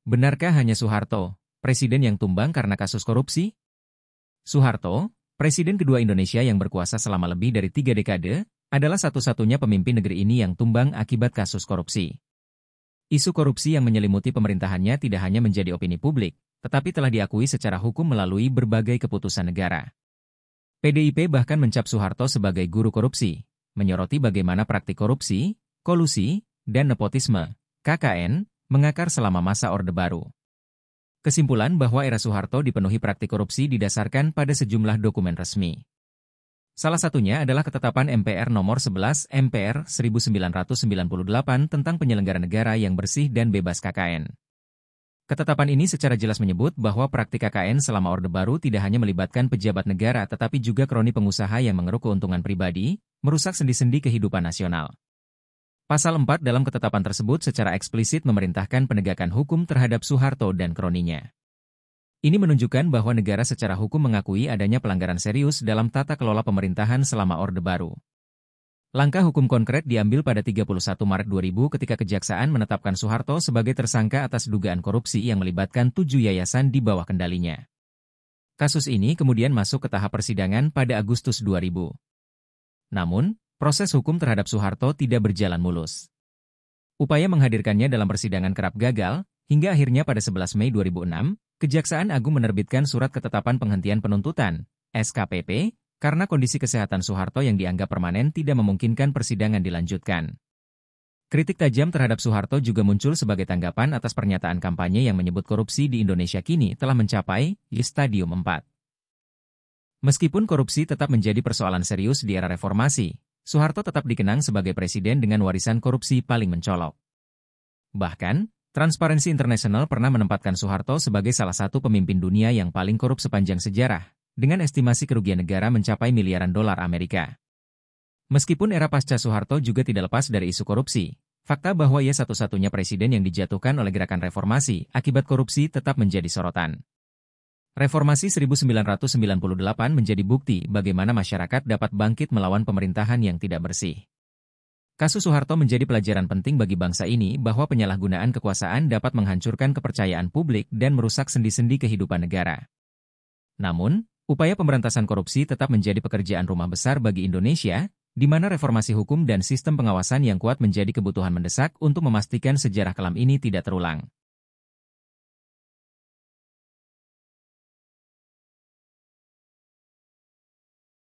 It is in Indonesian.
Benarkah hanya Soeharto, presiden yang tumbang karena kasus korupsi? Soeharto, presiden kedua Indonesia yang berkuasa selama lebih dari 3 dekade, adalah satu-satunya pemimpin negeri ini yang tumbang akibat kasus korupsi. Isu korupsi yang menyelimuti pemerintahannya tidak hanya menjadi opini publik, tetapi telah diakui secara hukum melalui berbagai keputusan negara. PDIP bahkan mencap Soeharto sebagai guru korupsi, menyoroti bagaimana praktik korupsi, kolusi, dan nepotisme, KKN, mengakar selama masa Orde Baru. Kesimpulan bahwa era Soeharto dipenuhi praktik korupsi didasarkan pada sejumlah dokumen resmi. Salah satunya adalah ketetapan MPR nomor 11 MPR 1998 tentang penyelenggara negara yang bersih dan bebas KKN. Ketetapan ini secara jelas menyebut bahwa praktik KKN selama Orde Baru tidak hanya melibatkan pejabat negara tetapi juga kroni pengusaha yang mengeruk keuntungan pribadi, merusak sendi-sendi kehidupan nasional. Pasal 4 dalam ketetapan tersebut secara eksplisit memerintahkan penegakan hukum terhadap Soeharto dan kroninya. Ini menunjukkan bahwa negara secara hukum mengakui adanya pelanggaran serius dalam tata kelola pemerintahan selama Orde Baru. Langkah hukum konkret diambil pada 31 Maret 2000 ketika Kejaksaan menetapkan Soeharto sebagai tersangka atas dugaan korupsi yang melibatkan 7 yayasan di bawah kendalinya. Kasus ini kemudian masuk ke tahap persidangan pada Agustus 2000. Namun, proses hukum terhadap Soeharto tidak berjalan mulus. Upaya menghadirkannya dalam persidangan kerap gagal, hingga akhirnya pada 11 Mei 2006, Kejaksaan Agung menerbitkan Surat Ketetapan Penghentian Penuntutan, SKPP, karena kondisi kesehatan Soeharto yang dianggap permanen tidak memungkinkan persidangan dilanjutkan. Kritik tajam terhadap Soeharto juga muncul sebagai tanggapan atas pernyataan kampanye yang menyebut korupsi di Indonesia kini telah mencapai stadium 4. Meskipun korupsi tetap menjadi persoalan serius di era reformasi, Soeharto tetap dikenang sebagai presiden dengan warisan korupsi paling mencolok. Bahkan, Transparency International pernah menempatkan Soeharto sebagai salah satu pemimpin dunia yang paling korup sepanjang sejarah, dengan estimasi kerugian negara mencapai miliaran dolar Amerika. Meskipun era pasca Soeharto juga tidak lepas dari isu korupsi, fakta bahwa ia satu-satunya presiden yang dijatuhkan oleh gerakan reformasi akibat korupsi tetap menjadi sorotan. Reformasi 1998 menjadi bukti bagaimana masyarakat dapat bangkit melawan pemerintahan yang tidak bersih. Kasus Soeharto menjadi pelajaran penting bagi bangsa ini bahwa penyalahgunaan kekuasaan dapat menghancurkan kepercayaan publik dan merusak sendi-sendi kehidupan negara. Namun, upaya pemberantasan korupsi tetap menjadi pekerjaan rumah besar bagi Indonesia, di mana reformasi hukum dan sistem pengawasan yang kuat menjadi kebutuhan mendesak untuk memastikan sejarah kelam ini tidak terulang.